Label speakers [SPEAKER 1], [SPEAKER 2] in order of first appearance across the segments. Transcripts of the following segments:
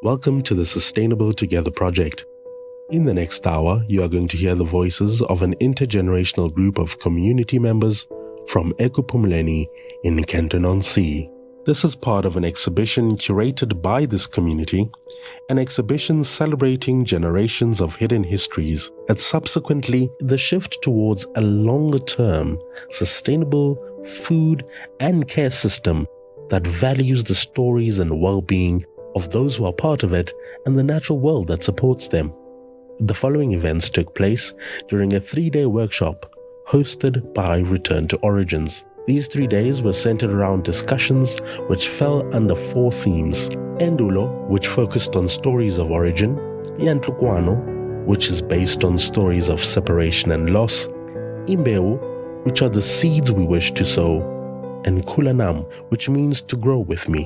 [SPEAKER 1] Welcome to the Sustainable Together project. In the next hour, you are going to hear the voices of an intergenerational group of community members from Ekuphumleni in Kenton-on-Sea. This is part of an exhibition curated by this community, an exhibition celebrating generations of hidden histories, and subsequently the shift towards a longer-term, sustainable food and care system that values the stories and well-being of those who are part of it and the natural world that supports them. The following events took place during a 3-day workshop hosted by Return to Origins. These 3 days were centered around discussions which fell under 4 themes. Endulo, which focused on stories of origin, Ingcungcu, which is based on stories of separation and loss, Imbewu, which are the seeds we wish to sow, and Kulanam, which means to grow with me.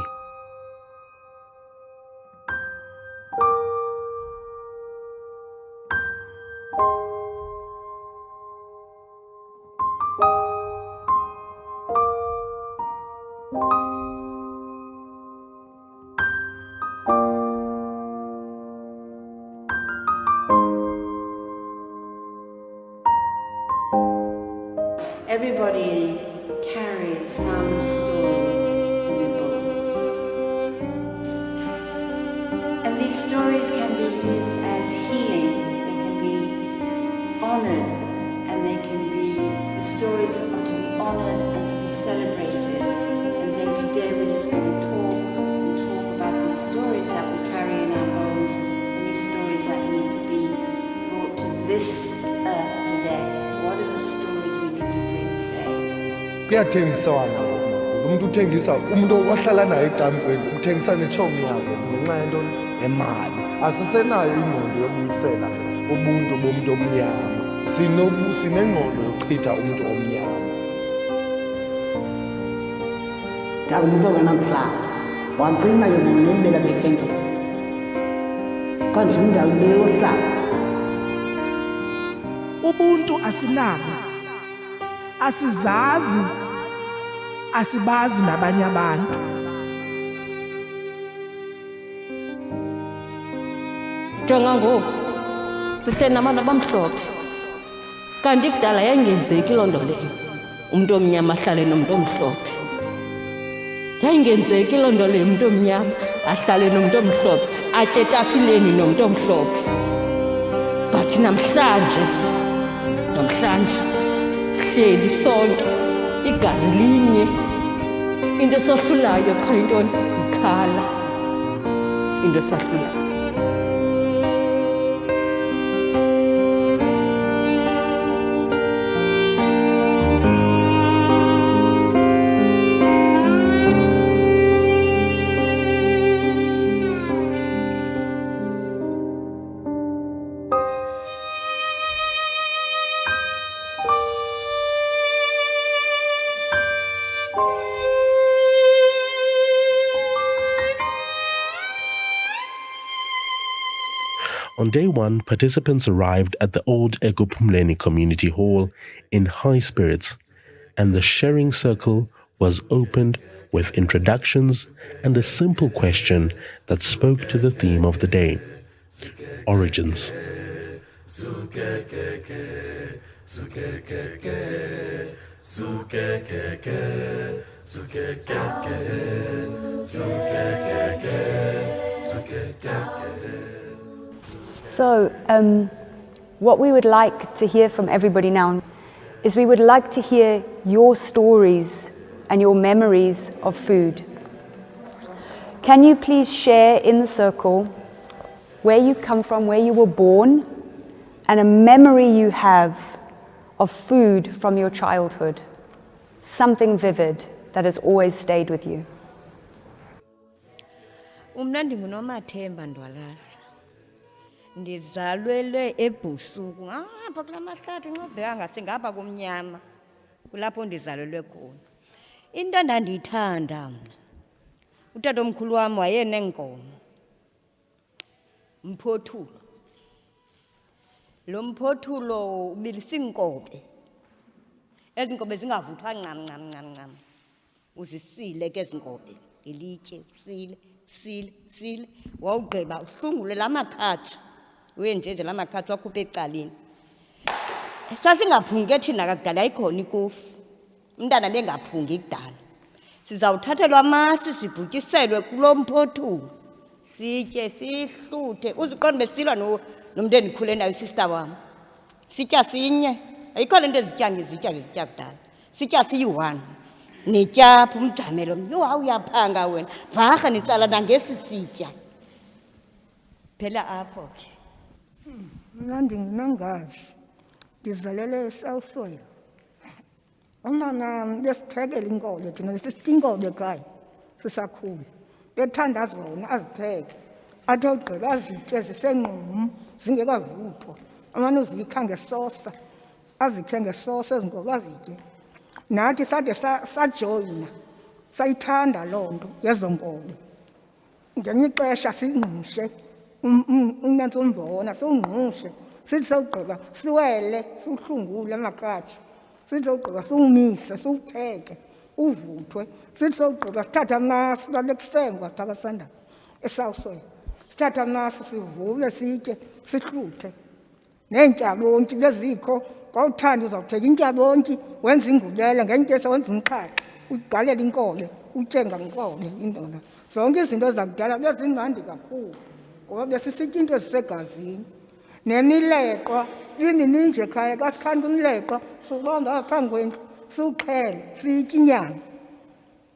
[SPEAKER 2] Everybody carries some stories in their bones. And these stories can be used as healing. They can be honored, and they can be, the stories are to be honored and to be celebrated. And then today we're just going to talk about these stories that we carry in our bones, and these stories that need to be brought to this earth today. What are the stories we need to bring today?
[SPEAKER 3] Kuyathengiswana umuntu uthengisa umuntu ohlala naye ecampweni uthengisa nechomi yakhe ngenxa yento emali asisenayo ingqondo yokubuyisela ubuntu bomuntu omnyama sinengqondo yokuchitha umuntu omnyama
[SPEAKER 4] umuntu onganamhlaba wagcina ke ngokunemela bekhento kanti indawo leyo hlala
[SPEAKER 5] ubuntu asinabo asizazi asibazi nabanye abantu
[SPEAKER 6] jonga ngoku sihleli nabantu abamhlophe kanti kudala yayingenzeki loo nto leyo umuntu omnyama ahlale nomuntu omhlophe yayingenzeki loo nto leyo umuntu omnyama ahlale nomuntu omhlophe atye etafileni nomuntu omhlophe but namhlanje sihleli sonke igazi linye into esohlulayo qha intoni ikhala into esahlulayo.
[SPEAKER 1] On day 1, participants arrived at the old Ekuphumleni Community Hall in high spirits, and the sharing circle was opened with introductions and a simple question that spoke to the theme of the day: origins.
[SPEAKER 7] So, what we would like to hear from everybody now is we would like to hear your stories and your memories of food. Can you please share in the circle where you come from, where you were born, and a memory you have of food from your childhood? Something vivid that has always stayed with you.
[SPEAKER 2] Umna ndinguNomathemba Ndwalaza. Ndizalwelwe eBusuku ngapha kula mahlathi nxobheka ngasengapha kumnyama kulapho ndizalelwe khona. Into endandiyithanda mna utatomkhulu wami wayenenkomo mphothulo. Lo mphothulo ubilisa inkobe. Ezinkobe zingavuthwa ncam uzisile ke izinkobe ilitye usile
[SPEAKER 8] sile wawugqiba uhlungule la makhatshu uyenjeje la makhatshu wakhuphe ecaleni. Sasingaphungi thina kakudala ayikhona ikofu umntana bengaphungi kudala. Sizawuthathelwa amasi sibhutyiselwe kulo mphothulo sitye sihluthe. Uziqonda besilwa nomntu endikhule nayo sister wam. Sitya sinye ayikho le nto ezitya kudala. Sitya siyi-1 netyaphu umjamelo yho uyaphanga wena varha nitsala nangesi sitya. Phela apho ke.
[SPEAKER 9] Mna ndingunongazi ndizalele eSouthwell. Umnanam besiphekela inkolo thina sisitya inkolo ekhaya sisakhula. Bethanda zona azipheke athi ogqiba azitye zisengqum zingekavuthwa. Amane uzikha ngesosa azikhe ngesosa ezinkolo azitye. Nathi sade sajoyina sayithanda loo nto yezo nkolo. Ngenye ixesha singqushe unantsi umbona siwungqushe sithi sawugqiba siwele siwuhlungule amakhatshu. Sithi sawugqiba siwumise siwupheke uvuthwe. Sithi sawugqiba sithathe amasi lale kusengwa thakasanda eSouthwell. Sithathe amasi sivule sitye sihluthe. Neentyabontyi lezikho kwawuthanda uzawupheka intyabontyi wenza ingubela ngentyesa wenza umxhaka ugalele inkolo utye ngankolo indona. Zonke izinto zakudala bezimnandi kakhulu ngoba besisitya into ezisegazini. Nemileqwa ininji ekhaya xa sikhanda umleqwa siwubamba apha phambi kwendlu siwuxhele sitye inyama.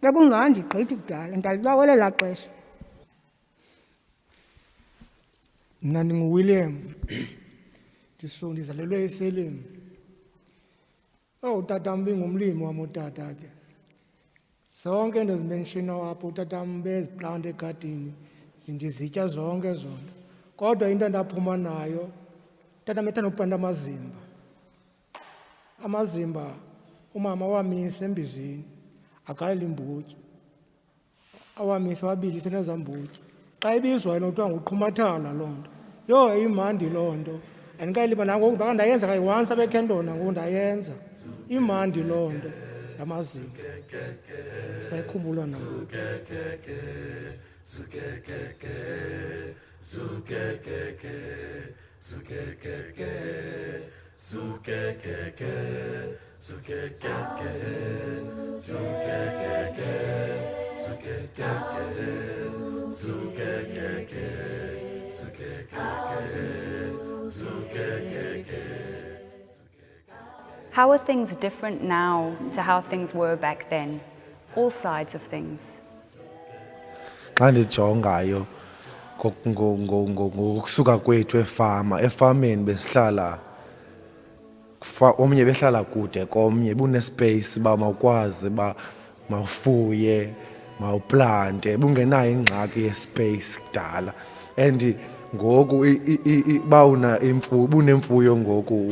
[SPEAKER 9] Bekumnandi gqithi kudala ndalibawela elaa xesha.
[SPEAKER 10] Mna ndinguWilliam ndizalelwe eSelemi. Utatam bengumlimi wam utata ke. Zonke into zimenshinayo apho utatam beziplanta egadini ndizitya zonke zona. Kodwa into endaphuma nayo utatam ethanda uplanta amazimba. Amazimba umama wamise embizini agalela iimbotyi. Awamise wabilise nezambotyi. Xa ibizwayo nothiwa nguqhumathala loo nto. Yho imandi loo nto. Andikayiliba nangoku ndake ndayenza kayi-once apha eKenton ngoku ndayenza. Imandi loo nto yamazimba. Sayikhumbula nangoku.
[SPEAKER 7] How are things different now to how things were back then? All sides of things.
[SPEAKER 3] Xa ndijongayo ngokusuka kwethu efameni besihlala omnye behlala kude komnye bunespace uba mawukwazi uba mawufuye mawuplante bungenayo ingxaki yespace kudala. And ngoku bunemfuyo ngoku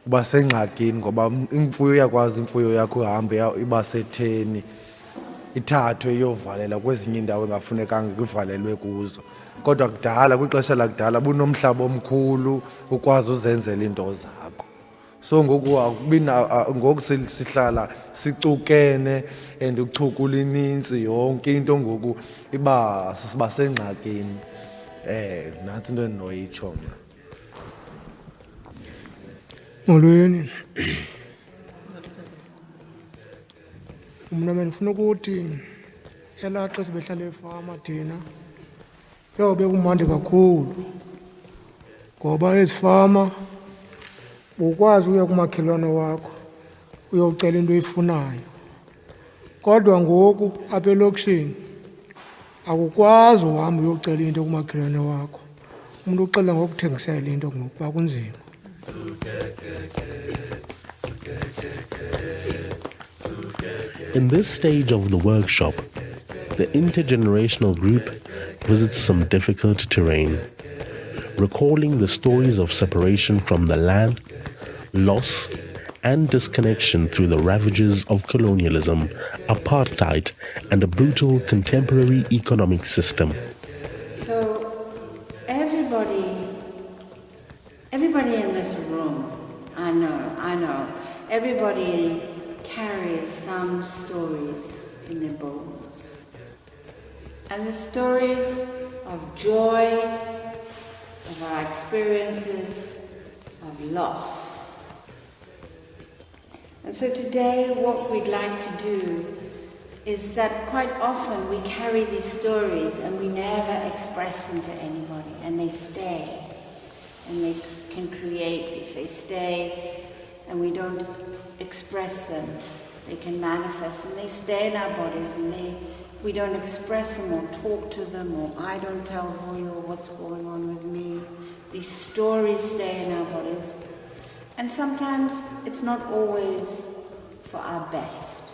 [SPEAKER 3] uba sengxakini ngoba imfuyo iyakwazi imfuyo yakho ihambe iba setheni ithathwe iyovalela kwezinye indawo engafunekanga ivalelwe kuzo. Kodwa kudala kwixesha lakudala bunomhlaba omkhulu ukwazi uzenzela into zakho. So ngoku sihlala sicukene and uchuku linintsi yonke into ngoku siba sengxakini. Nantsi into endinoyitsho mna.
[SPEAKER 10] Molweni. Mna bendifuna ukuthi elaa xesha behlala efama thina kuyawube kumandi kakhulu ngoba ezifama ukwazi uya kumakhelwane wakho uyocela into oyifunayo. Kodwa ngoku apha elokishini akukwazi uhamba uyocela into kumakhelwane wakho. Umuntu uxela ngokuthengisela into ngokuba kunzima.
[SPEAKER 1] In this stage of the workshop, the intergenerational group visits some difficult terrain, recalling the stories of separation from the land, loss, and disconnection through the ravages of colonialism, apartheid, and a brutal contemporary economic system.
[SPEAKER 2] So everybody in this room, I know, everybody carries some stories in their bones. And the stories of joy, of our experiences, of loss. And so today what we'd like to do is that quite often we carry these stories and we never express them to anybody, and they stay. And they can create, if they stay and we don't express them, they can manifest, and they stay in our bodies, and if we don't express them or talk to them, or I don't tell Hoyo what's going on with me, these stories stay in our bodies. And sometimes it's not always for our best.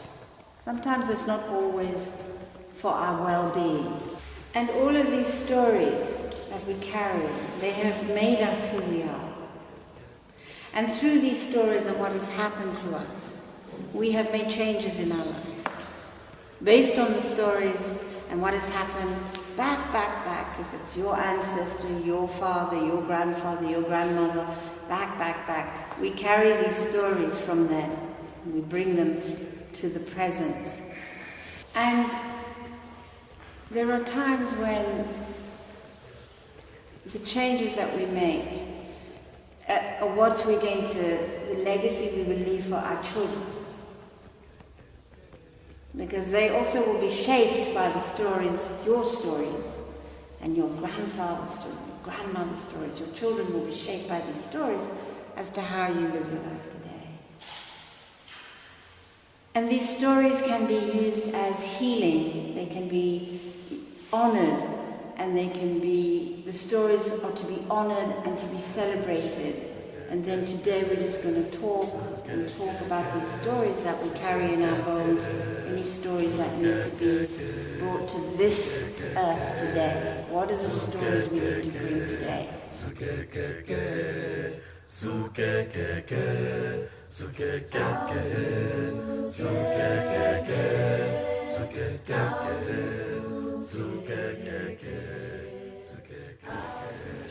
[SPEAKER 2] Sometimes it's not always for our well-being. And all of these stories that we carry, they have made us who we are. And through these stories and what has happened to us, we have made changes in our life. Based on the stories and what has happened back, if it's your ancestor, your father, your grandfather, your grandmother, back, we carry these stories from there. We bring them to the present. And there are times when the changes that we make are what we're going to, the legacy we will leave for our children. Because they also will be shaped by the stories, your stories, and your grandfather's stories, your grandmother's stories. Your children will be shaped by these stories as to how you live your life today. And these stories can be used as healing. They can be honored, and they can be, the stories are to be honored and to be celebrated. And then today we're just going to talk about these stories that we carry in our bones, and these stories that need to be brought to this earth today. What are the stories we need to bring today?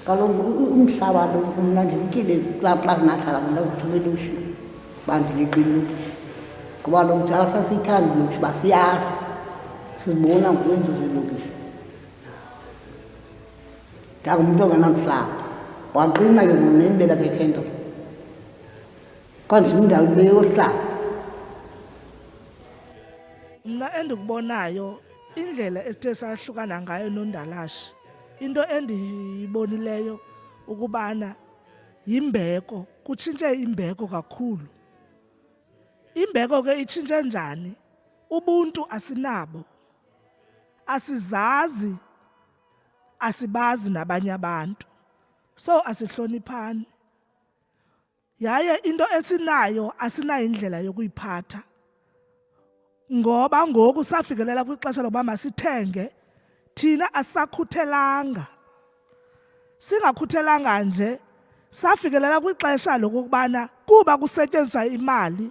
[SPEAKER 4] Kaloku umhlaba lo mna ndimkile kulapha nahlala ndakuthuma elushi bandilekelile kuba lo mdala sasithanda lokuthi basiyazi sibona ngokwenza zelokishi ndangumntu ongenamhlaba waqina ke nembela ke Kenton kwanzima indawo le yohlala.
[SPEAKER 5] Mna endikubonayo indlela esithe sahlukana ngayo noNdalashi, into endiyibonileyo ukubana yimbeko, kutshintshe imbeko kakhulu. Imbeko ke itshintshe njani? Ubuntu asinabo, asizazi, asibazi nabanye abantu, so asihloniphani. Yaye into esinayo asinayo indlela yokuyiphatha, ngoba ngoku safikelela kwixesha lokuba masithenge, thina asisakhuthelanga. Singakhuthelanga nje, safikelela kwixesha lokubana kuba kusetyenziswa imali,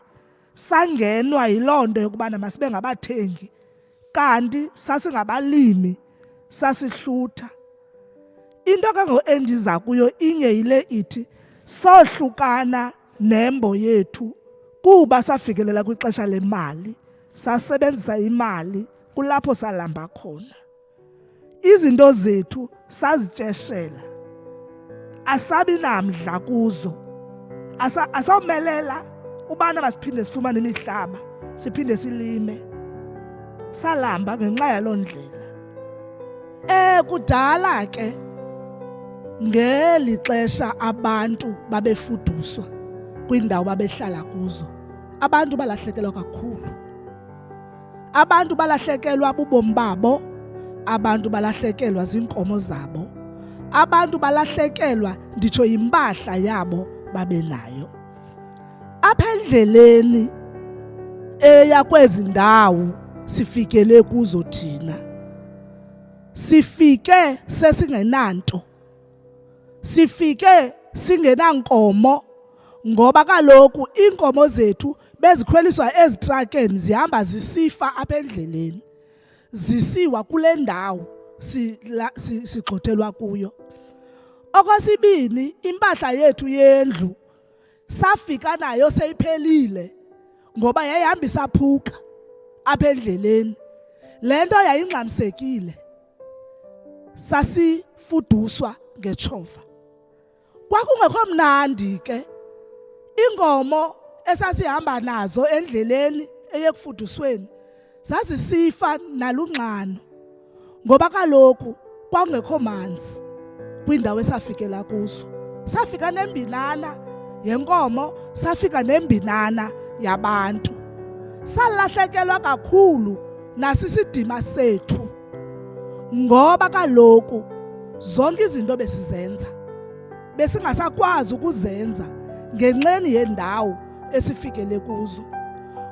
[SPEAKER 5] sangenwa yiloo nto yokubana masibe ngabathengi, kanti sasingabalimi, sasihlutha. Into ke ngoku endiza kuyo inye yile ithi, sohlukana nembo yethu kuba safikelela kwixesha lemali, sasebenzisa imali, kulapho salamba khona. Izinto zethu sazityeshela, asabi namdla kuzo, asawumelela ubana masiphinde sifumane imihlaba, siphinde silime. Salamba ngenxa yaloo ndlela. Kudala ke ngeli xesha abantu babefuduswa kwindawo babehlala kuzo, abantu balahlekelwa kakhulu. Abantu balahlekelwa bubomi babo, abantu balahlekelwa ziinkomo zabo, abantu balahlekelwa nditsho yimpahla yabo babenayo. Apha endleleni eya kwezi ndawo sifikele kuzo thina, sifike sesingenanto, sifike singenankomo, ngoba kaloku iinkomo zethu bezikhweliswa ezitrakeni zihamba zisifa apha endleleni, zisiwa kule ndawo sigxothelwa kuyo. Okwesibini, impahla yethu yendlu safika nayo seyiphelile ngoba yayihamba isaphuka apha endleleni. Le nto yayingxamisekile sasifuduswa ngetshova. Kwakungekho mnandi ke. Ingomo esasihamba nazo endleleni eyekufudusweni zazisifa nalunxano, ngoba kaloku kwakungekho manzi kwindawo esafikela kuzo. Safika nembinana yenkomo, safika nembinana yabantu. Salahlekelwa kakhulu nasisidima sethu, ngoba kaloku zonke izinto besizenza besingasakwazi ukuzenza ngenxeni yendawo esifikele kuzo.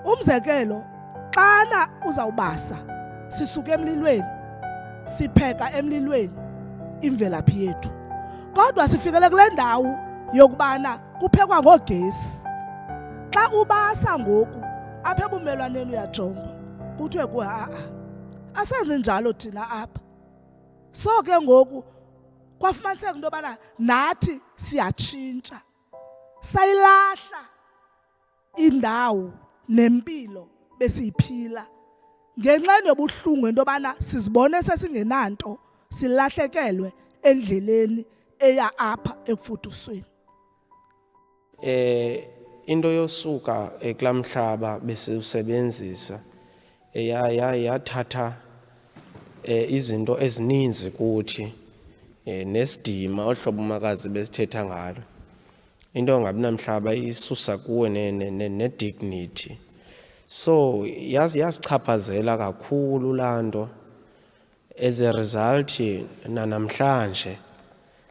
[SPEAKER 5] Umzekelo, xana uzawubasa, sisuka emlilweni, sipheka emlilweni imvelaphi yethu, kodwa sifikele kule ndawo yokubana kuphekwa ngogesi. Xa ubasa ngoku apha ebumelwaneni uyajonga kuthiwe kuwe asenze njalo thina apha. So ke ngoku kwafumaniseka into yobana nathi siyatshintsha, sayilahla indawo nempilo besiyiphila ngenxeni yobuhlungu into yobana sizibone sesingenanto, silahlekelwe endleleni eya apha ekufudusweni.
[SPEAKER 11] Into yosuka kulaa mhlaba besiwusebenzisa yathatha izinto ezininzi kuthi, nesidima ohlobo umakazi besithetha ngalo. Into engabi namhlaba isusa kuwe ne-dignity. So yasichaphazela kakhulu laa nto. As a result, nanamhlanje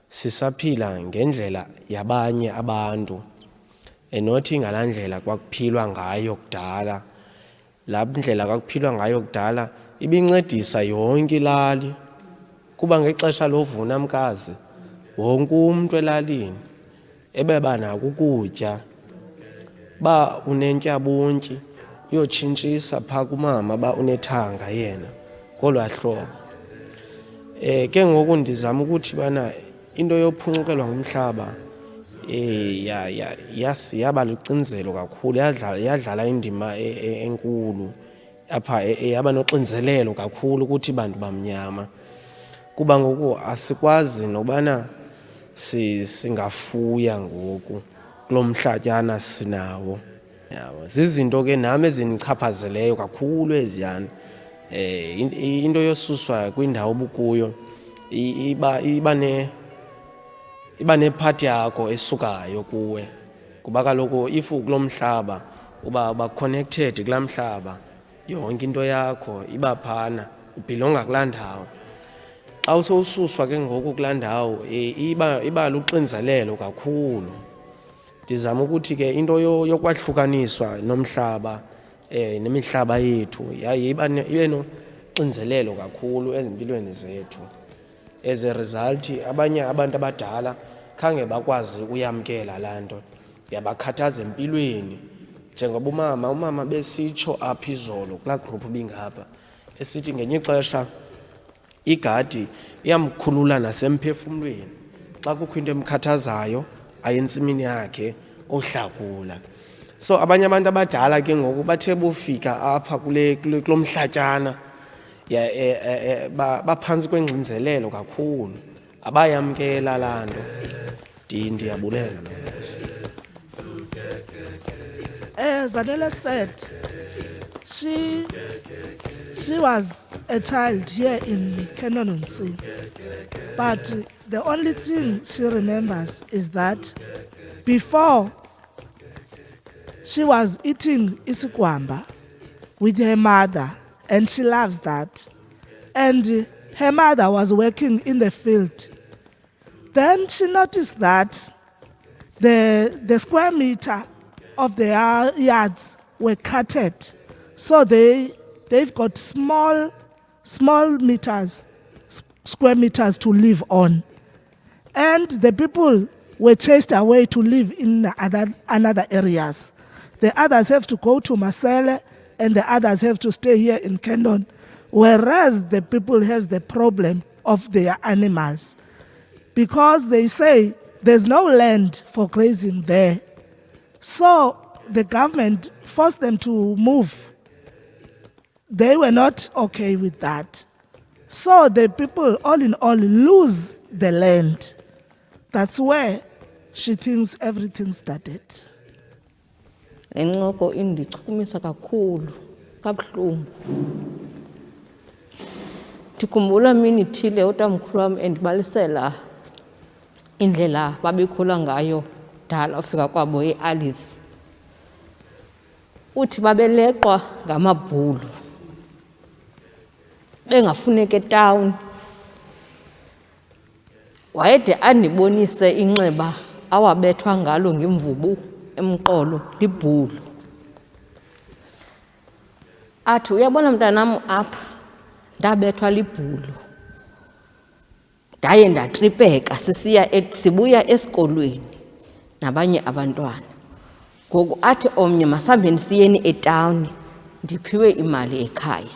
[SPEAKER 11] sisaphila ngendlela yabanye abantu, enothi ngalaa ndlela kwakuphilwa ngayo kudala. Laa ndlela kwakuphilwa ngayo kudala ibincedisa yonke ilali, kuba ngexesha lovuna mkazi wonke umntu elalini ebebanako ukutya. Ba unentyabontyi uyotshintshisa phaa kumama ba unethanga yena ngolwaa hlobo. Ke ngoku ndizama ukuthi bana into yophuncukelwa ngumhlaba yaba lucinzelo kakhulu, yadlala indima enkulu apha, yaba noxinzelelo kakhulu kuthi bantu bamnyama, kuba ngoku asikwazi nobana singafuya ngoku kulo mhlatyana sinawo. Zizinto ke nami ezinichaphazeleyo kakhulu eziyana. Into yosuswa kwindawo obukuyo iba nephathi yakho esukayo kuwe, kuba kaloku if kulo mhlaba uba connected kulaa mhlaba, yonke into yakho iba phana, ubhilonga kulaa ndawo. Xa usowususwa ke ngoku kulaa ndawo iba luxinzelelo kakhulu. Ndizama ukuthi ke into yokwahlukaniswa nomhlaba nemihlaba yethu ibe noxinzelelo kakhulu ezimpilweni zethu. As a result, abanye abantu abadala khange bakwazi uyamkela laa nto, yabakhathaza empilweni. Njengoba umama besitsho apha izolo kulaa group bingapha, esithi ngenye ixesha igadi iyamkhulula nasemphefumlweni. Xa kukho into emkhathazayo ayentsimini yakhe ohlakula. So abanye abantu abadala ke ngoku bathe bufika apha kulo mhlatyana baphantsi kwengxinzelelo kakhulu, abayamkela laa nto. Ndiyabulela.
[SPEAKER 5] Zanele said she was a child here in Kenton-on-Sea, but the only thing she remembers is that before she was eating isikwamba with her mother, and she loves that. And her mother was working in the field. Then she noticed that the square meter of their yards were cutted. So they've got small meters, square meters to live on. And the people were chased away to live in another areas. The others have to go to Masele, and the others have to stay here in Kenton, whereas the people have the problem of their animals, because they say there's no land for grazing there. So the government forced them to move. They were not okay with that. So the people, all in all, lose the land. That's where she thinks everything started.
[SPEAKER 6] Lencoko indichukumisa kakhulu, kabuhlungu. Ndikhumbula mini ithile utamkhulu wam endibalisela indlela babekhula ngayo dala ufika kwabo eAlice. Uthi babeleqwa ngamabhulu. Bengafuneka etown. Wayede andibonise inxeba awabethwa ngalo ngemvubu emqolo libhulu. Athi uyabona mntanam apha ndabethwa libhulu. Ndaye ndatripeka sibuya esikolweni nabanye abantwana. Ngoku athi omnye masihambeni siyeni etown ndiphiwe imali ekhaya.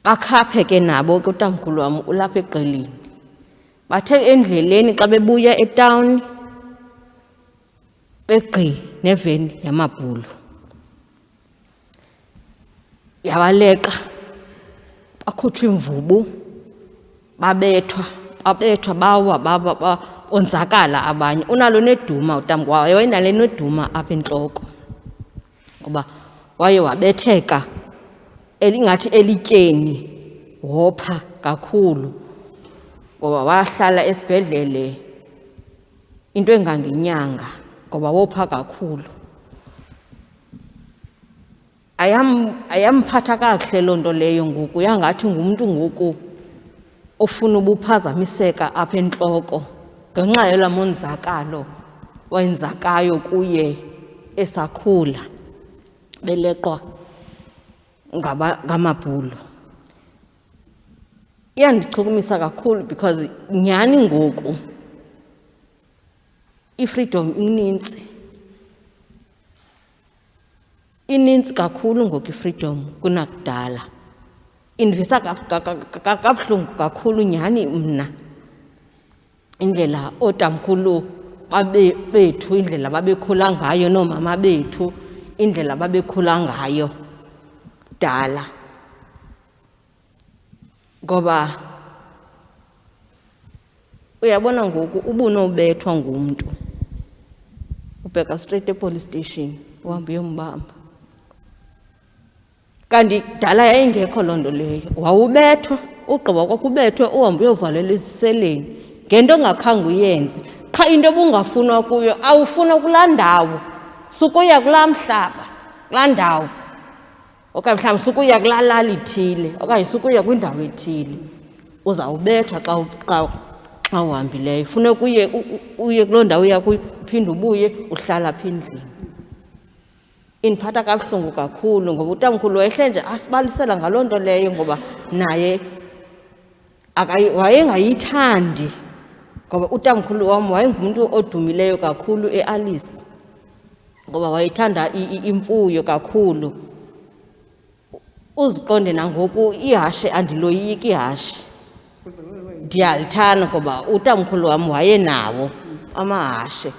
[SPEAKER 6] Bakhaphe ke nabo kutamkhulu wam ulapha eqeleni. Bathe endleleni xa bebuya etown begqi neveni yamabhulu. Yawaleqa bakhutshwa imvubu babethwa bawa onzakala abanye. Unalo neduma utamkhulu waye wayenale neduma apha entloko. Ngoba waye wabetheka elingathi elityeni wopha kakhulu. Ngoba wahlala esibhedlele into engangenyanga ngoba wopha kakhulu. Ayamphatha kakuhle loo nto leyo ngoku, yangathi ngumntu ngoku ofuna ubuphazamiseka apha entloko ngenxa yala monzakalo wenzakayo kuye esakhula beleqwa ngamabhulu. Iyandichukumisa kakhulu because nyhani ngoku i-freedom inintsi kakhulu ngoku i-freedom kunakudala. Indivisa kabuhlungu kakhulu nyhani mna indlela ootamkhulu bethu indlela babekhula ngayo noomama bethu indlela babekhula ngayo dala. Ngoba uyabona ngoku ubunobethwa ngumntu ubheka straight epolice station uhambe uyombamba. Kanti dala yayingekho loo nto leyo. Wawubethwa ugqiba kwakubethwe uhambe uyovalela esiseleni ngento ongakhange uyenze. Qha into obungafunwa kuyo awufuna kulaa ndawo, sukuya kulaa mhlaba kulaa ndawo, okanye mhlawumbi sukuya kulaa lali ithile okanye sukuya kwindawo ethile. Uzawubethwa xa uhambileyo. Funeka uye kuloo ndawo uya kuyo uphinde ubuye uhlala apha endlini. Indiphatha kabuhlungu kakhulu ngoba utamkhulu wayehle nje asibalisela ngaloo nto leyo ngoba naye wayengayithandi. Ngoba utamkhulu wam wayengumntu odumileyo kakhulu eAlice ngoba wayethanda imfuyo kakhulu. Uziqonde nangoku ihashe andiloyiki ihashe, ndiyalithanda ngoba utamkhulu wam wayenawo amahashe,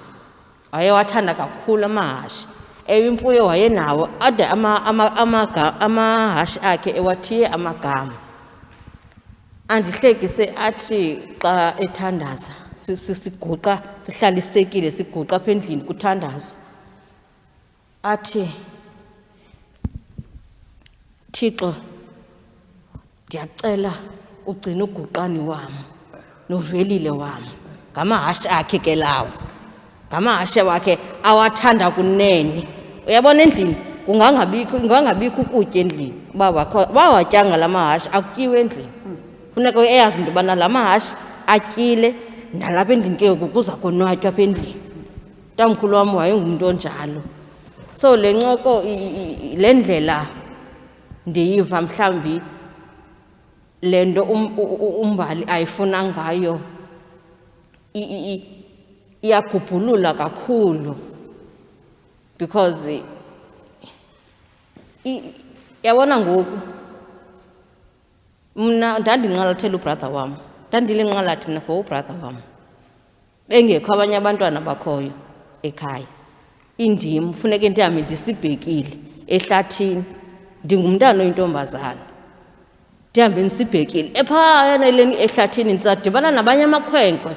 [SPEAKER 6] wayewathanda kakhulu amahashe. Imfuyo wayenawo ade amahashe akhe ewathiye amagama. Andihlekise athi xa ethandaza siguqa sihlalisekile siguqa apha endlini kuthandaza athi, Thixo ndiyacela ugcine uguqani wam novelile wam. Ngamahashe akhe ke lawo, ngamahashe wakhe awathanda kunene. Uyabona endlini kungangabikho ukutya endlini bawatyanga la mahashe akutyiwe endlini. Funeka eyazi into yobana la mahashe atyile nalapha endlini ke ngoku kuza konwatywa apha endlini. Utamkhulu wam wayengumntu onjalo. So le ncoko le ndlela ndiyiva mhlawumbi le nto umbali ayifuna ngayo iyagubhulula kakhulu because yabona ngoku mna ndandinqalathela ubrother wam, ndandilinqalathi mna for ubrother wam. Bengekho abanye abantwana bakhoyo ekhaya. Indim funeke ndihambe ndisibhekile ehlathini, ndingumntana oyintombazana. ndihambe ndisibhekile ephayana eleni ehlathini ndisadibana nabanye amakhwenkwe.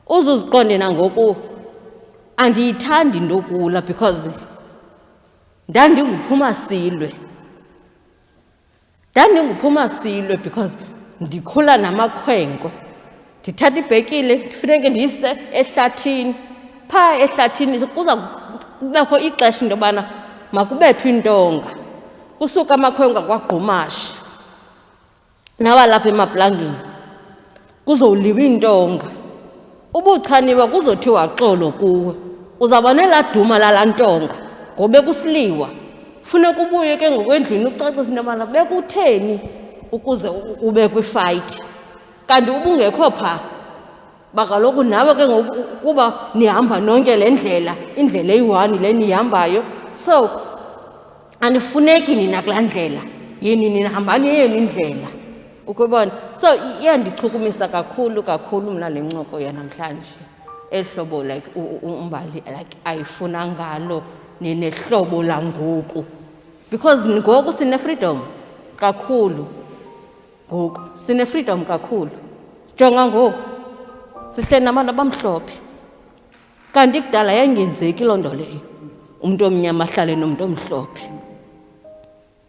[SPEAKER 6] Uzuziqonde nangoku andiyithandi ndokula because ndandinguphuma silwe because ndikhula namakhwenkwe. Ndithatha ibhekile ndifuneke ndiyise ehlathini. Phaa ehlathini kuza kubekho ixesha into yobana makubethwe intonga kusuka amakhwenkwe kwagqumashi nawalapha emaplangeni kuzoliwa intonga. Ubuchaniwe kuzothiwa xolo kuwe, uzawuba nelaa duma lala ntonga ngobe kusiliwa. Funeka ubuye ke ngokwendlini ucacise into yobana bekutheni ukuze ube kwifayithi, kanti ubungekho phaa bakaloku nawe ke ngokuba nihamba nonke le ndlela, indlela eyi-1 le nihambayo, so anifuneki nina kulaa ndlela, yeni ninahambani eyenu indlela ukubona. So iyandichukumisa kakhulu mna le ncoko yanamhlanje, eli hlobo like umbali like ayifuna ngalo nehlobo langoku, because ngoku sine-freedom kakhulu. Ngoku sine-freedom kakhulu. Jonga ngoku sihleli nabantu abamhlophe, kanti kudala yayingenzeki loo nto leyo, umntu omnyama ahlale nomntu omhlophe.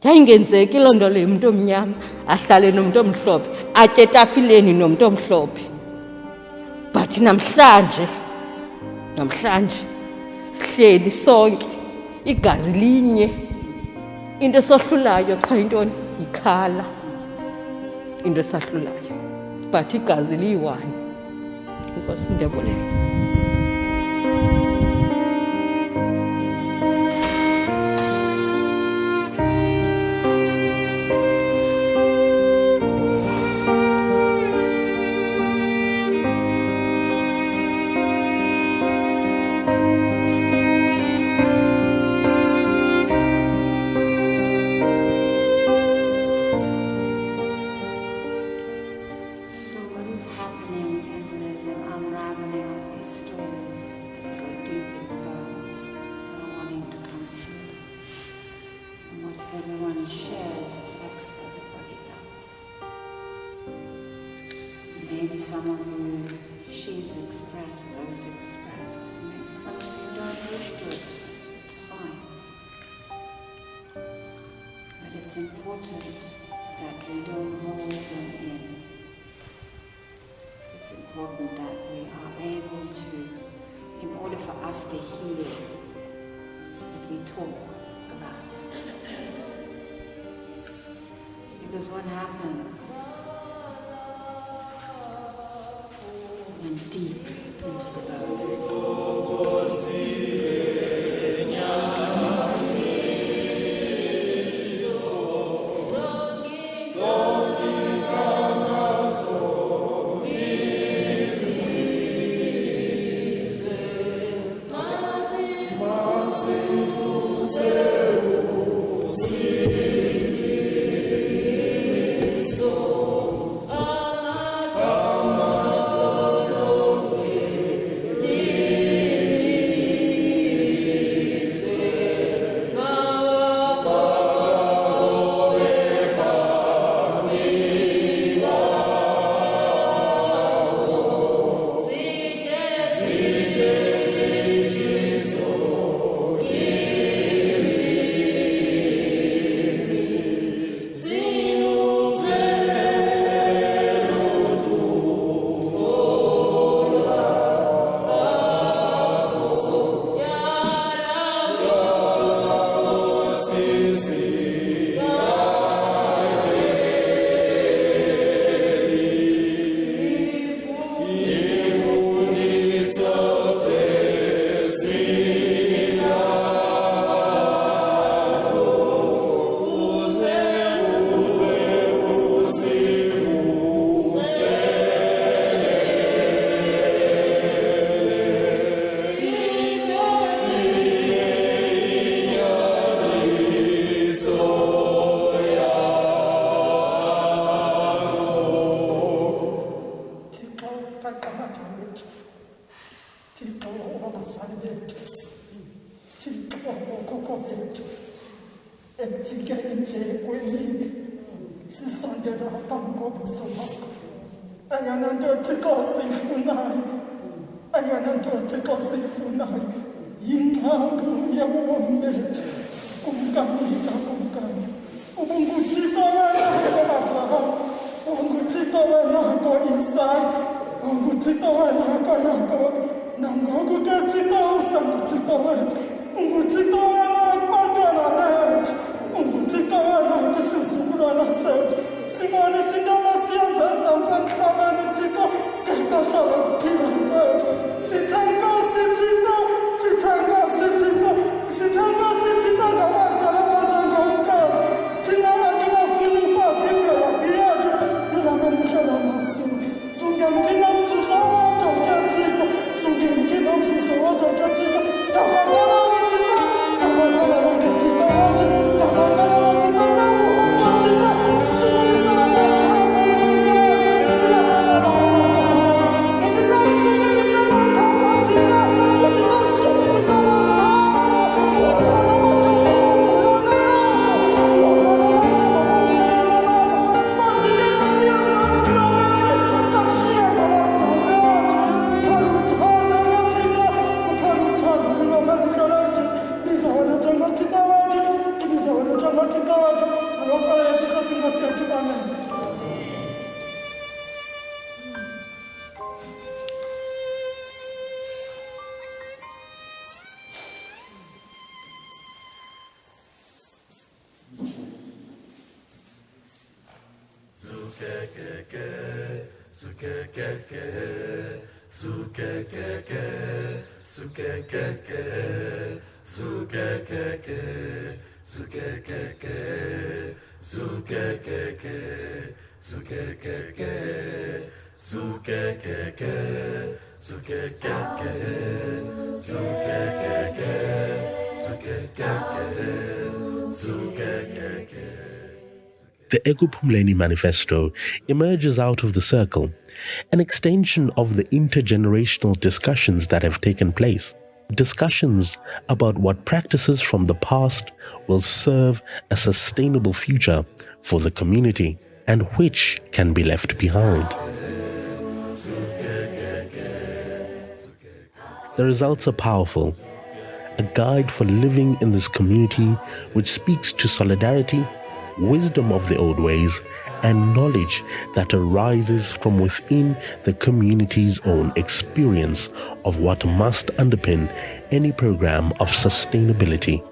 [SPEAKER 6] Yayingenzeki loo nto leyo, umntu omnyama ahlale nomntu omhlophe, atye etafileni nomntu omhlophe. But namhlanje sihleli sonke, igazi linye, into esohlulayo qha yintoni? Yikhala into esahlulayo, but igazi liyi-1. Inkosi, ndiyabulela.
[SPEAKER 2] Everyone shares affects everybody else. Maybe someone who she's expressed, those expressed. Maybe someone you don't wish to express. It's fine. But it's important that we don't hold them in. It's important that we are able to, in order for us to heal, that we talk about it. Because what happened went deep into the bones.
[SPEAKER 12] singena phambi kobuso bakho. Ayona nto Thixo siyifunayo, ayona nto Thixo siyifunayo, yingcambu yabobomi bethu. Kumkamnika kumkani, ubunguthixo wenako Abraham, ubunguthixo wenako Isaka, ubunguthixo wenako Yakobo, nangoku ke Thixo usanguthixo wethu, unguthixo wenako bantwana bethu, unguthixo wenako isizukulwana sethu. Sibonisa into masiyenza ezantsi emhlabeni Thixo ngexesha lokuphila kwethu. Sithankosi Thixo, sithankosi Thixo, sithankosi Thixo ngabazali abanjengomkazi. Thina bantu bafuna ukwazi imvelaphi yethu nolamenikela mazulu. Sungemkina umsuso wodwa ke Thixo, sungemkina umsuso wodwa ke Thixo. Ndavakala Thixo, ndavakala ke Thixo wathi, ndavakala Thixo nawo Thixo. Shukumisa
[SPEAKER 1] The Ekuphumleni Manifesto emerges out of the circle, an extension of the intergenerational discussions that have taken place. Discussions about what practices from the past will serve a sustainable future for the community and which can be left behind. The results are powerful. A guide for living in this community which speaks to solidarity, wisdom of the old ways, and knowledge that arises from within the community's own experience of what must underpin any program of sustainability.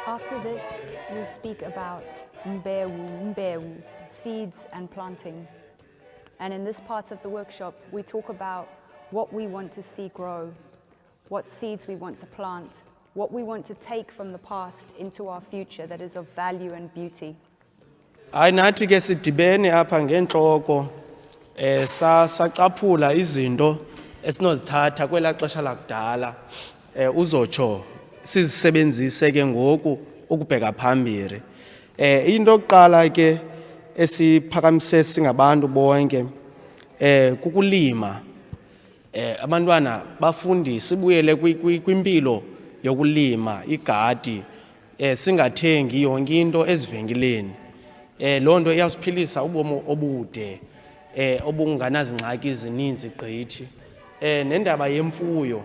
[SPEAKER 7] After this, we'll speak about mbewu, seeds and planting. And in this part of the workshop, we talk about what we want to see grow, what seeds we want to plant, what we want to take from the past into our future that is of value and beauty.
[SPEAKER 11] Nathi ke sidibene apha ngenhloko sacaphula izinto esinozithatha kwela xesha lakudala uzotsho sizisebenzise ke ngoku ukubheka phambili. Into yokuqala ke esiphakamise singabantu bonke kukulima. Abantwana bafundise sibuyele kwimpilo yokulima igadi singathengi yonke into ezivenkileni. Loo nto iyasiphilisa ubomi obude obunganazingxaki ezininzi gqithi. Nendaba yemfuyo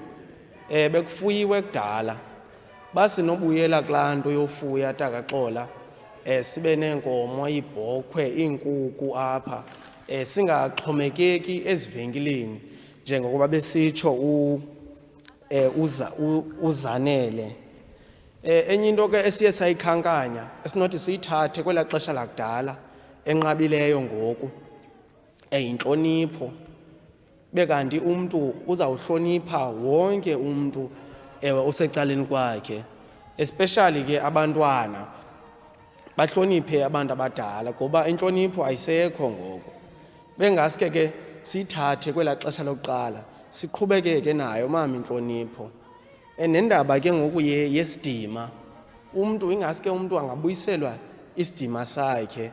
[SPEAKER 11] bekufuyiwe kudala basinobuyela kulaa nto yofuya takaxola sibe neenkomo, iibhokhwe, iinkukhu apha, singaxhomekeki ezivenkileni njengokuba besitsho uzanele. Enye into ke esiye sayikhankanya esinothi siyithathe kwelaa xesha lakudala enqabileyo ngoku, yintlonipho. Bekanti umntu uzawuhlonipha wonke umntu osecaleni kwakhe, especially ke abantwana bahloniphe abantu abadala ngoba intlonipho ayisekho ngoku. Bengaske ke siyithathe kwelaa xesha lokuqala siqhubekeke nayo mama intlonipho. Nendaba ke ngoku yesidima, umntu ingaske umntu angabuyiselwa isidima sakhe,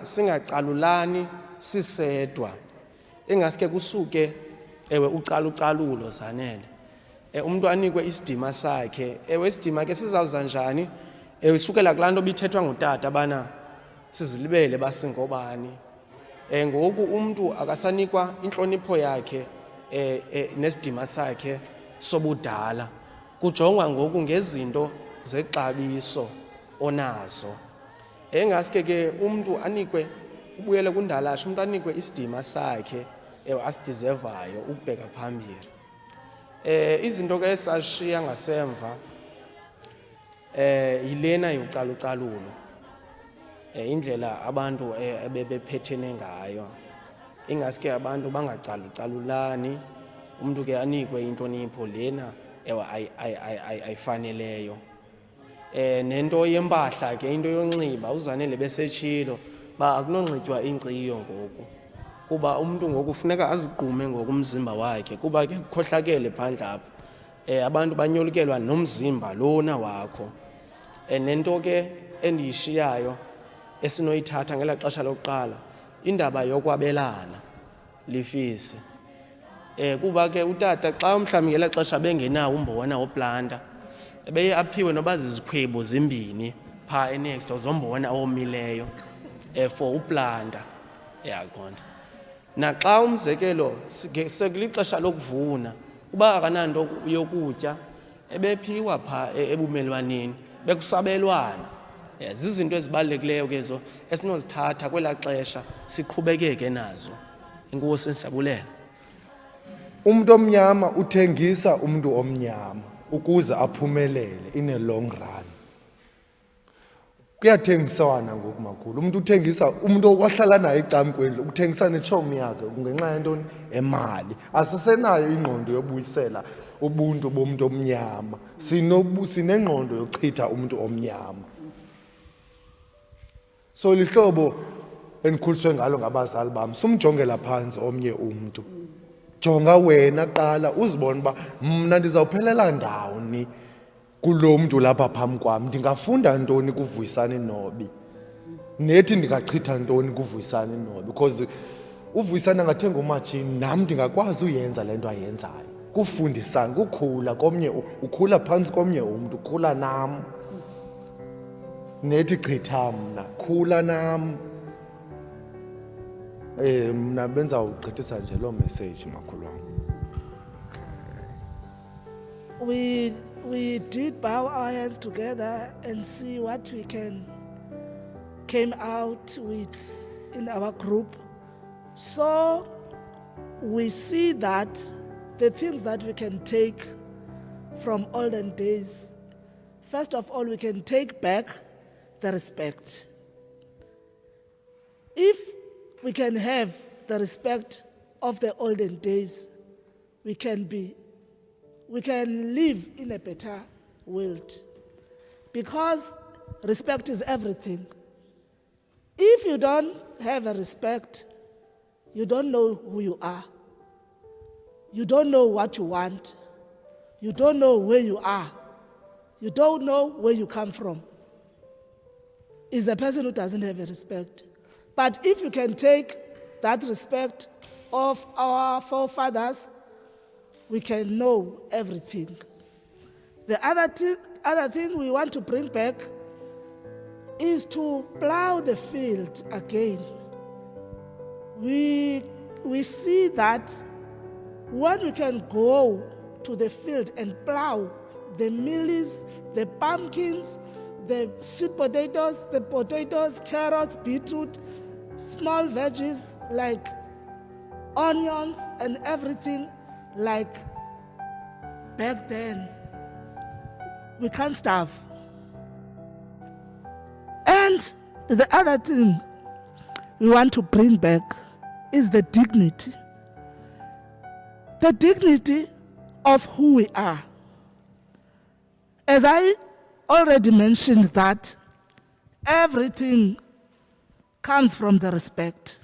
[SPEAKER 11] singacalulani sisedwa, ingaske kusuke ucalucalulo zanele. Umntu anikwe isidima sakhe. Isidima ke sizawuza njani? Isukela kulaa nto bithethwa ngutata bana sizilibele basingobani. Ngoku umntu akasanikwa intlonipho yakhe nesidima sakhe sobudala. Kujongwa ngoku ngezinto zexabiso onazo. Engaske ke umntu anikwe, ubuyele kundalashe, umntu anikwe isidima sakhe asidizevayo ukubheka phambili. Izinto ke esashiya ngasemva yilena yocalucalulo, indlela abantu ebebephethene ngayo. Ingaske abantu bangacalucalulani, umntu ke anikwe intlonipho lena ayifaneleyo. Nento yempahla ke, into yonxiba, uzanele besetshilo ba akunonxitywa inkciyo ngoku, kuba umntu ngoku funeka azigqume ngokumzimba wakhe, kuba ke kukhohlakele phandle apha. Abantu banyolukelwa nomzimba lona wakho. Nento ke endiyishiyayo esinoyithatha ngelaa xesha lokuqala, indaba yokwabelana lifisi. Kuba ke utata xa mhlawumbi ngelaa xesha bengenawo umbona woplanta, ebeye aphiwe noba zizikhwebu zimbini phaa enext zombona owomileyo for uplanta. Yaqonda. Naxa umzekelo sekulixesha lokuvuna, uba akananto yokutya, ebephiwa phaa ebumelwaneni, bekusabelwana. Zizinto ezibalulekileyo ke zo esinozithatha kwelaa xesha siqhubekeke nazo. Inkosi, siyabulela.
[SPEAKER 3] Umuntu omnyama uthengisa umuntu omnyama ukuze aphumelele in a long run. Kuyathengiswana ngoku makhulu. Umuntu uthengisa, umuntu owahlala naye ecamkwendlu uthengisa netshomi yakhe ngenxa yentoni? Emali. Asisenayo ingqondo yobuyisela ubuntu bomuntu omnyama. Sinengqondo yochitha umuntu omnyama. So lihlobo enikhuliswe ngalo ngabazali bam, sumjongela phansi omnye umntu. Jonga wena qala uzibone uba mna ndizawuphelela ndawoni kulo mntu lapha phambi kwam. Ndingafunda ntoni kuVuyisani Nobi? Nethi ndingachitha ntoni kuVuyisani Nobi? Because uVuyisani angathenga umatshini, nam ndingakwazi uyenza le nto ayenzayo. Kufundisana, kukhula komnye, ukhula phantsi komnye umntu, ukhula nam. Nethi chitha mna, khula nam. Mna benza ugqithisa nje lo message makhulu wam.
[SPEAKER 5] We did bow our hands together and see what we came out with in our group. So we see that the things that we can take from olden days, first of all, we can take back the respect. If we can have the respect of the olden days, we can live in a better world, because respect is everything. If you don't have a respect, you don't know who you are. You don't know what you want. You don't know where you are. You don't know where you come from. It's a person who doesn't have a respect. But if you can take that respect of our forefathers, we can know everything. The other thing we want to bring back is to plow the field again. We see that when we can go to the field and plow the mealies, the pumpkins, the sweet potatoes, the potatoes, carrots, beetroot, small veggies like onions and everything like back then. We can't starve. And the other thing we want to bring back is the dignity. The dignity of who we are. As I already mentioned that everything comes from the respect.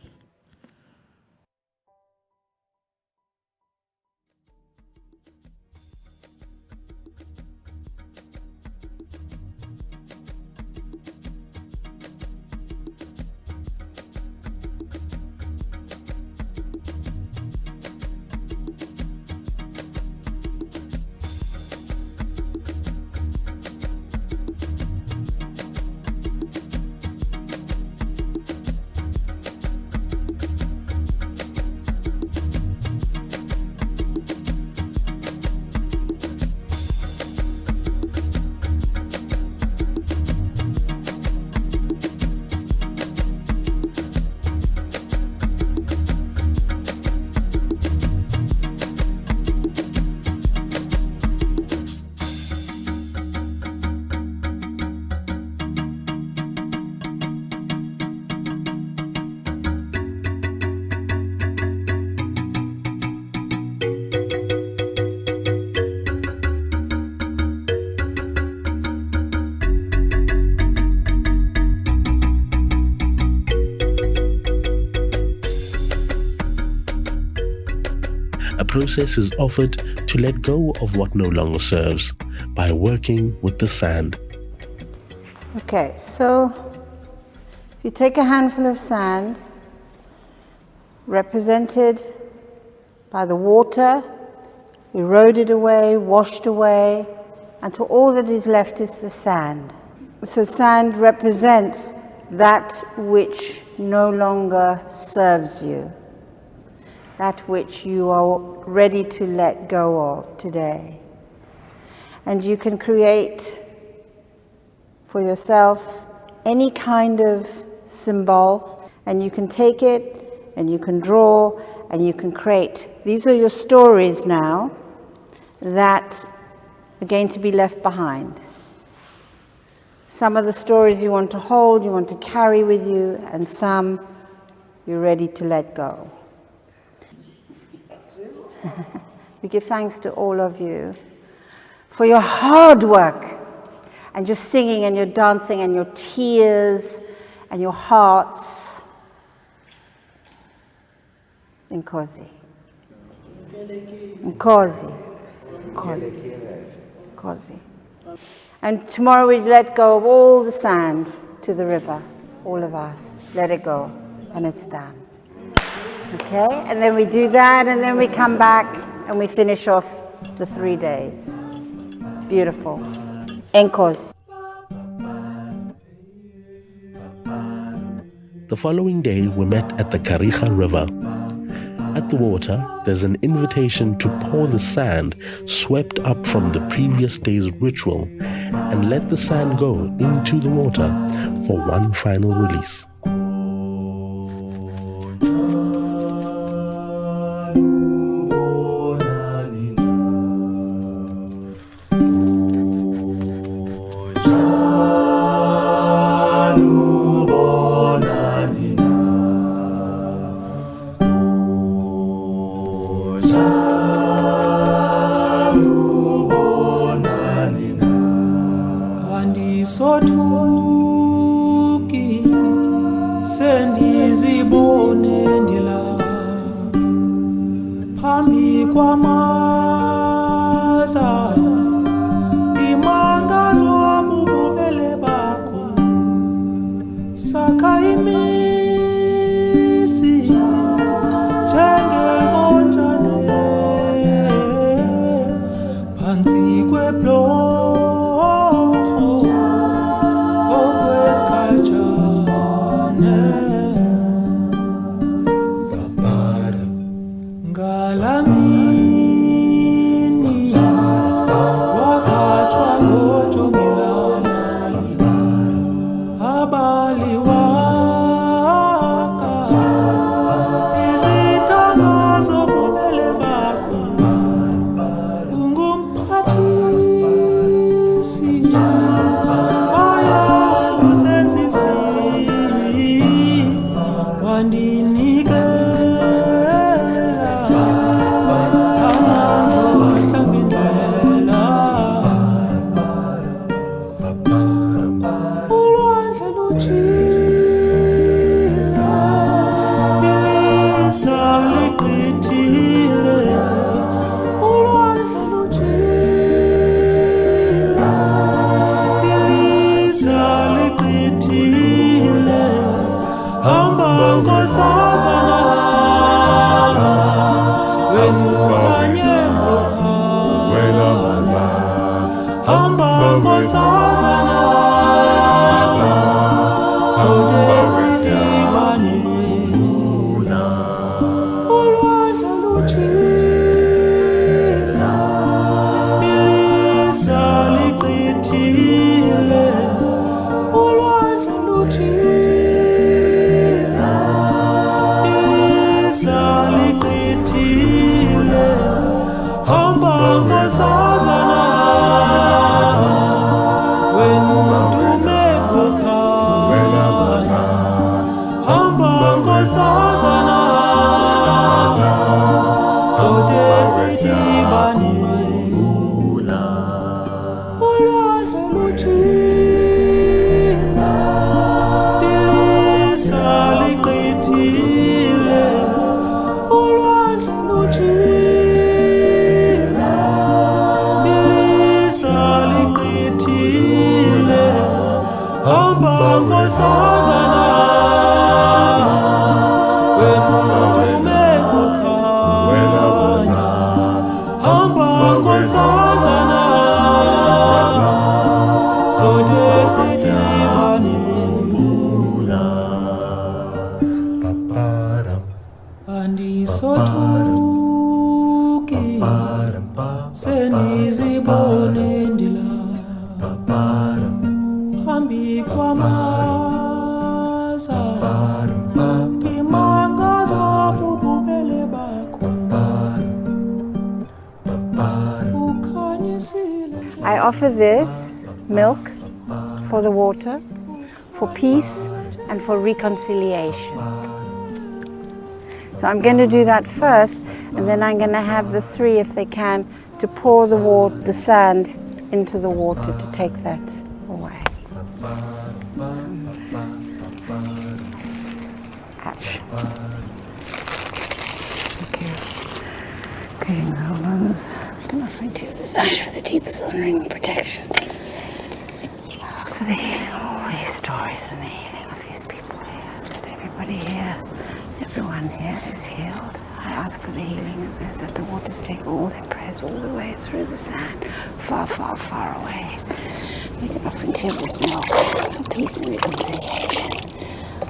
[SPEAKER 1] A process is offered to let go of what no longer serves by working with the sand.
[SPEAKER 2] Okay, so if you take a handful of sand, represented by the water, eroded away, washed away, until all that is left is the sand. So sand represents that which no longer serves you, that which you are ready to let go of today. And you can create for yourself any kind of symbol, and you can take it and you can draw and you can create. These are your stories now that are going to be left behind. Some of the stories you want to hold, you want to carry with you, and some you're ready to let go. We give thanks to all of you for your hard work and your singing and your dancing and your tears and your hearts. Inkosi. Inkosi. Inkosi. Inkosi. And tomorrow we let go of all the sand to the river, all of us. Let it go, and it's done. Okay, and then we do that, and then we come back and we finish off the 3 days. Beautiful. Enkosi.
[SPEAKER 1] The following day, we met at the Karikha River. At the water, there's an invitation to pour the sand swept up from the previous day's ritual and let the sand go into the water for one final release.
[SPEAKER 13] I offer this milk for the water, for peace and for reconciliation. So I'm going to do that first, and then I'm going to have the three, if they can, to pour the sand into the water to take that away. Ouch. Okay. Greetings, old ones. I'm going to bring to you this ash for the deepest honoring and protection. For the healing of all these stories and the healing of these people here. That everybody here, everyone here is healed. I ask for the healing of this, that the waters take all their prayers all the way through the sand, far, far, far away. We can offer to this milk for peace and reconciliation.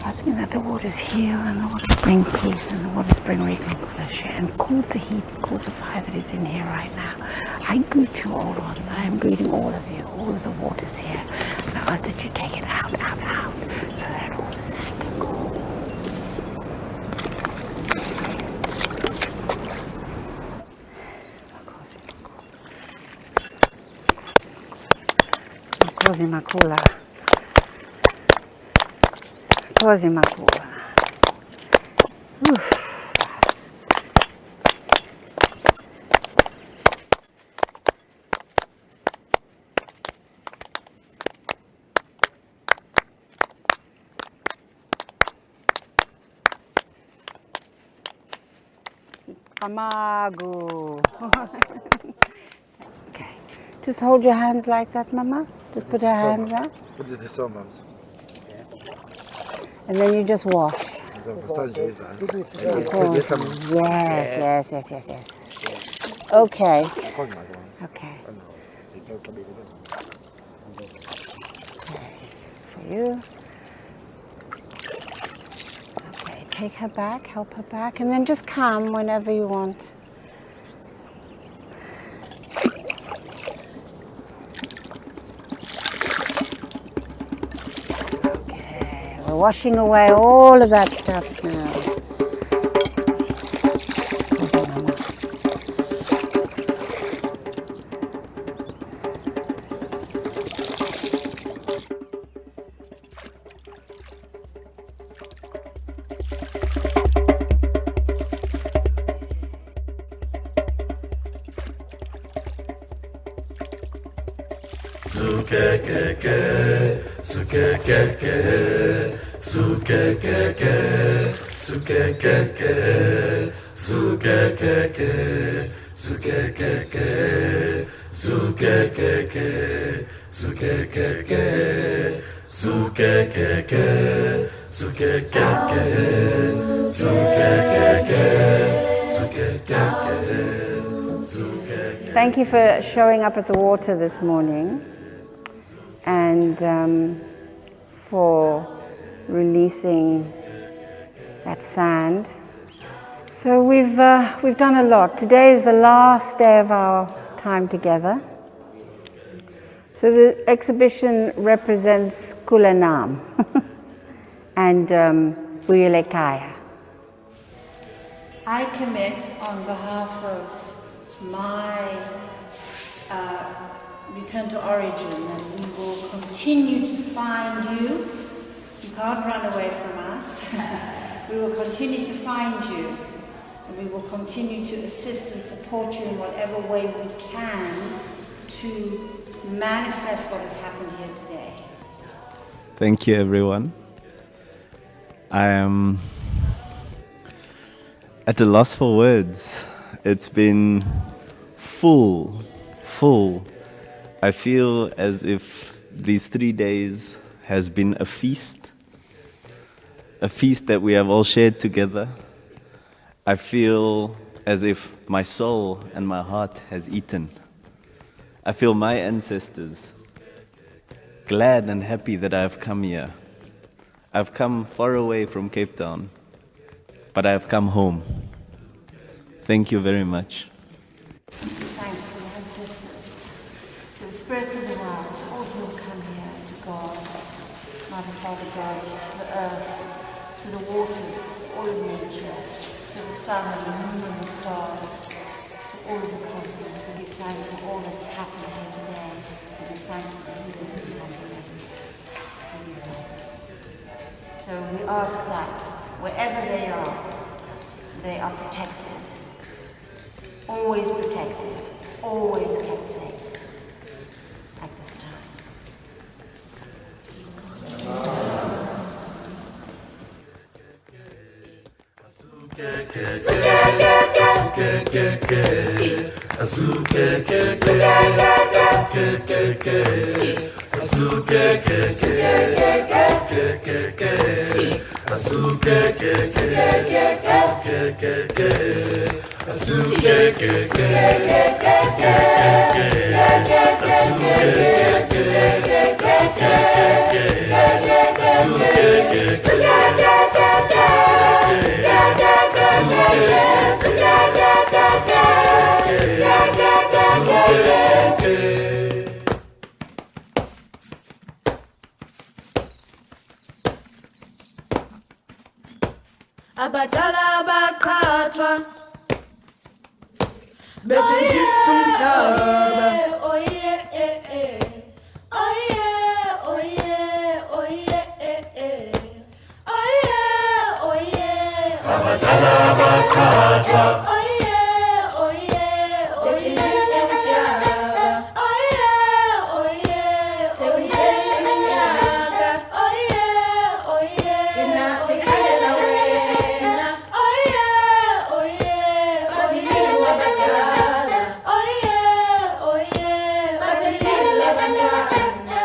[SPEAKER 13] Asking that the waters heal and the waters bring peace and the waters bring reconciliation and cools the heat, cools the fire that is in here right now. I greet you all ones. I am greeting all of you, all of the waters here. And I ask that you take it out, out, out, so that all the sand can cool. Makosi makula. Makosi makula. Amago. Okay. Just hold your hands like that, Mama. Just put your hands up.
[SPEAKER 3] Put it so, Mom.
[SPEAKER 13] And then you just wash. Yes. Okay. Okay. For you. Okay, take her back, help her back, and then just come whenever you want. Okay, we're washing away all of that stuff now. Thank you for showing up at the water this morning and for releasing that sand. So we've done a lot. Today is the last day of our time together. So the exhibition represents Kulanam and Buyeli'khaya.
[SPEAKER 2] I commit on behalf of my return to origin that we will continue to find you. You can't run away from us. We will continue to find you, and we will continue to assist and support you in whatever way we can to manifest what has happened here today.
[SPEAKER 14] Thank you, everyone. I am at a loss for words. It's been full. I feel as if these 3 days has been a feast that we have all shared together. I feel as if my soul and my heart has eaten. I feel my ancestors glad and happy that I have come here. I've come far away from Cape Town, but I have come home. Thank you very much.
[SPEAKER 2] Thanks to the ancestors, to the spirits of the world, all who have come here, to God, Mother, Father God, to the earth, to the waters, all of nature, to the sun and the moon and the stars, to all of the cosmos. We give thanks for all that has happened here today. We give thanks for the healing that has happened. We give thanks. So we ask that wherever they are protected. Always protected, always kept safe at this time.
[SPEAKER 15] Abadala baqhathwa bethenjiswa umhlaba abadala baqhathwa bethenjiswa umhlaba sekuphele iminyaka thina sikhalela wena bathini wabadala bathini labantwana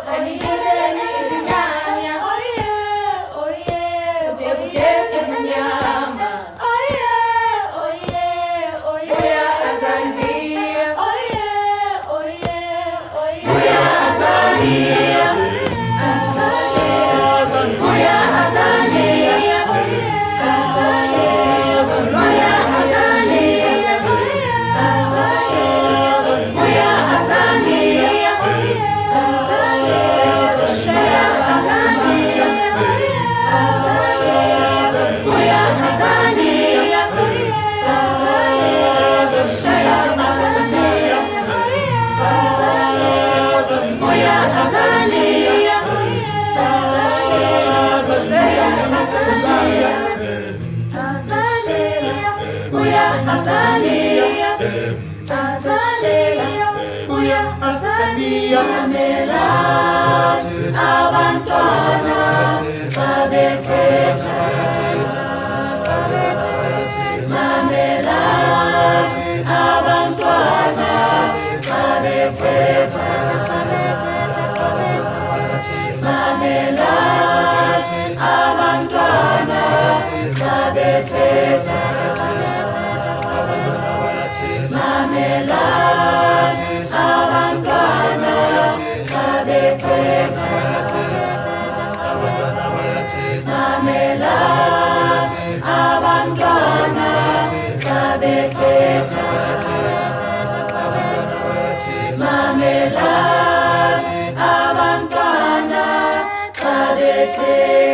[SPEAKER 15] khanibizeni isinyanya budebudede mnyama buya azania buya azania abantwana xa bethetha mamela abantwana xa bethetha